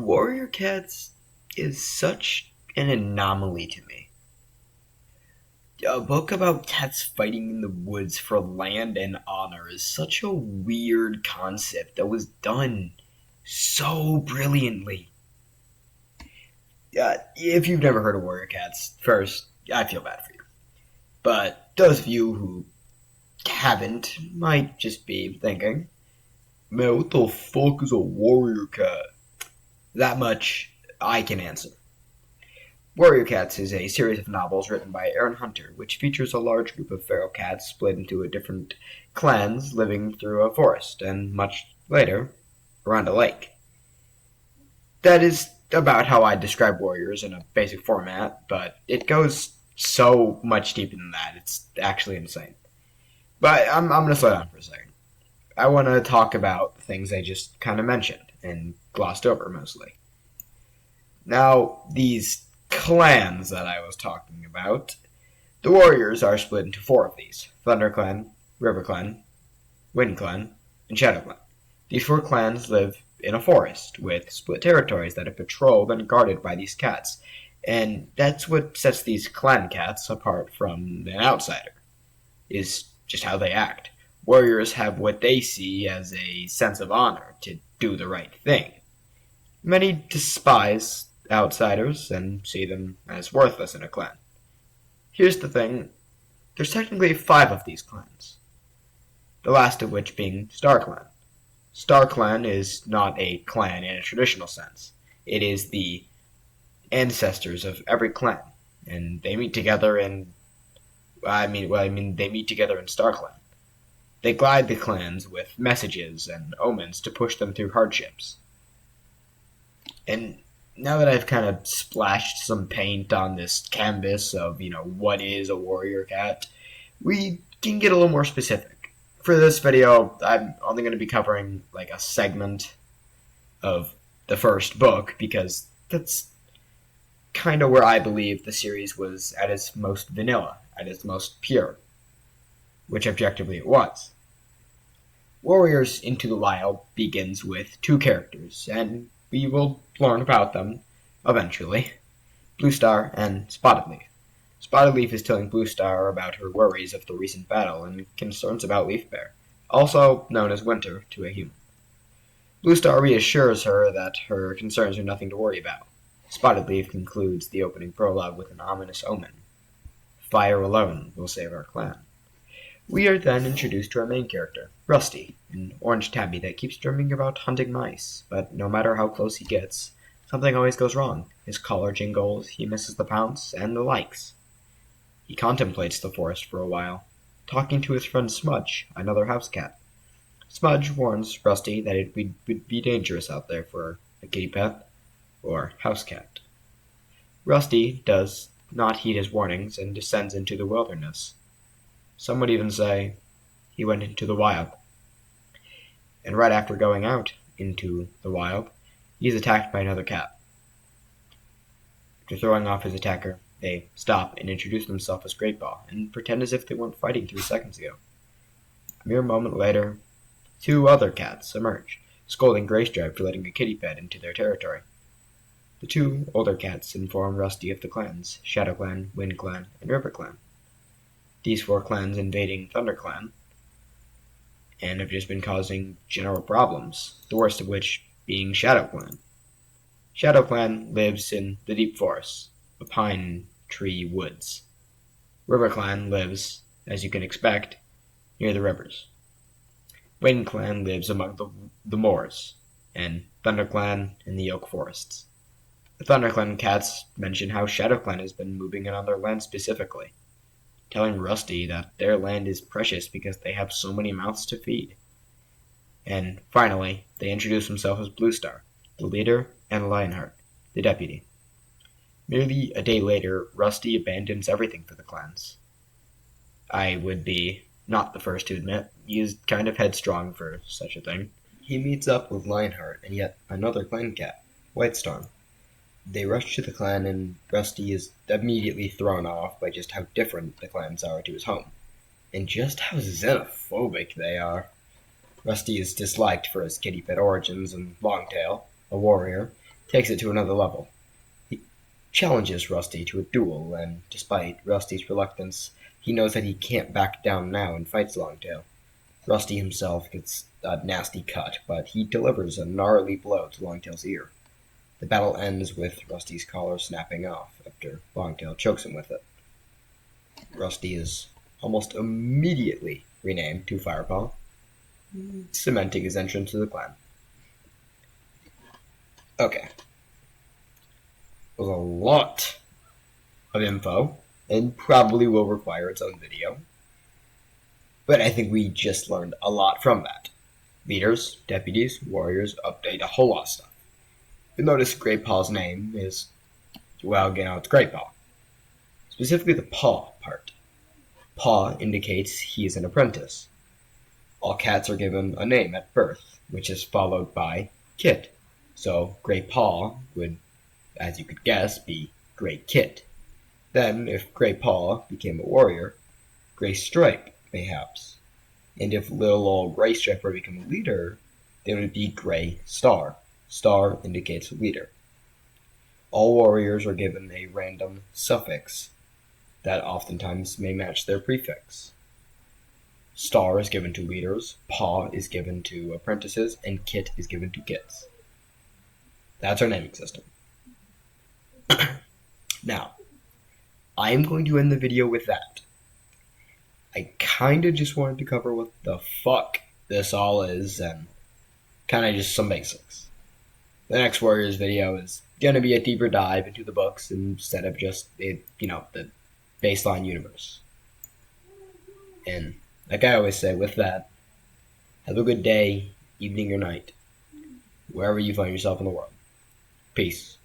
Warrior Cats is such an anomaly to me. A book about cats fighting in the woods for land and honor is such a weird concept that was done so brilliantly. If you've never heard of Warrior Cats, first, I feel bad for you. But those of you who haven't might just be thinking, man, what the fuck is a warrior cat? That much I can answer. Warrior Cats is a series of novels written by Aaron Hunter, which features a large group of feral cats split into different clans living through a forest, and much later, around a lake. That is about how I describe warriors in a basic format, but it goes so much deeper than that. It's actually insane. But I'm going to slow down for a second. I want to talk about things I just kind of mentioned and glossed over mostly. Now, these clans that I was talking about, the warriors are split into four of these: Thunder Clan, River Clan, Wind Clan, and Shadow Clan. These four clans live in a forest with split territories that are patrolled and guarded by these cats, and that's what sets these clan cats apart from an outsider, is just how they act. Warriors have what they see as a sense of honor to do the right thing. Many despise outsiders and see them as worthless in a clan. Here's the thing, there's technically 5 of these clans, the last of which being Star Clan. Star Clan is not a clan in a traditional sense. It is the ancestors of every clan, and they meet together in they meet together in Star Clan. They guide the clans with messages and omens to push them through hardships. And now that I've kind of splashed some paint on this canvas of, what is a warrior cat, we can get a little more specific. For this video, I'm only going to be covering like a segment of the first book, because that's kind of where I believe the series was at its most vanilla, at its most pure, which objectively it was. Warriors Into the Wild begins with 2 characters, and we will learn about them eventually: Bluestar and Spotted Leaf. Spotted Leaf is telling Bluestar about her worries of the recent battle and concerns about Leafbear, also known as Winter to a human. Bluestar reassures her that her concerns are nothing to worry about. Spotted Leaf concludes the opening prologue with an ominous omen: fire alone will save our clan. We are then introduced to our main character, Rusty, an orange tabby that keeps dreaming about hunting mice, but no matter how close he gets, something always goes wrong. His collar jingles, he misses the pounce, and the likes. He contemplates the forest for a while, talking to his friend Smudge, another house cat. Smudge warns Rusty that it would be dangerous out there for a kitty pet, or house cat. Rusty does not heed his warnings and descends into the wilderness. Some would even say he went into the wild. And right after going out into the wild, he is attacked by another cat. After throwing off his attacker, they stop and introduce themselves as Greatpaw and pretend as if they weren't fighting 3 seconds ago. A mere moment later, 2 other cats emerge, scolding Greystripe for letting a kitty pet into their territory. The 2 older cats inform Rusty of the clans: Shadow Clan, Wind Clan, and River Clan. These 4 clans invading Thunder Clan, and have just been causing general problems, the worst of which being Shadow Clan. Shadow Clan lives in the deep forests, the pine tree woods. River Clan lives, as you can expect, near the rivers. Wind Clan lives among the moors, and Thunder Clan in the oak forests. The Thunder Clan cats mention how Shadow Clan has been moving in on their land specifically, telling Rusty that their land is precious because they have so many mouths to feed. And finally, they introduce themselves as Bluestar, the leader, and Lionheart, the deputy. Merely a day later, Rusty abandons everything for the clans. I would be not the first to admit he is kind of headstrong for such a thing. He meets up with Lionheart and yet another clan cat, Whitestorm. They rush to the clan, and Rusty is immediately thrown off by just how different the clans are to his home, and just how xenophobic they are. Rusty is disliked for his kitty pet origins, and Longtail, a warrior, takes it to another level. He challenges Rusty to a duel, and despite Rusty's reluctance, he knows that he can't back down now and fights Longtail. Rusty himself gets a nasty cut, but he delivers a gnarly blow to Longtail's ear. The battle ends with Rusty's collar snapping off after Longtail chokes him with it. Rusty is almost immediately renamed to Firepaw, cementing his entrance to the clan. Okay. It was a lot of info, and probably will require its own video. But I think we just learned a lot from that. Leaders, deputies, warriors, update, a whole lot of stuff. You'll notice Great Paw's name is, well, it's Great Paw. Specifically the paw part. Paw indicates he is an apprentice. All cats are given a name at birth, which is followed by Kit. So Great Paw would, as you could guess, be Great Kit. Then, if Great Paw became a warrior, Gray Stripe, mayhaps. And if little old Gray Stripe were to become a leader, then it would be Gray Star. Star indicates a leader. All warriors are given a random suffix that oftentimes may match their prefix. Star is given to leaders, Paw is given to apprentices, and Kit is given to kits. That's our naming system. Now, I am going to end the video with that. I kinda just wanted to cover what the fuck this all is, and kinda just some basics. The next Warriors video is gonna be a deeper dive into the books instead of just the baseline universe. And like I always say, with that, have a good day, evening, or night, wherever you find yourself in the world. Peace.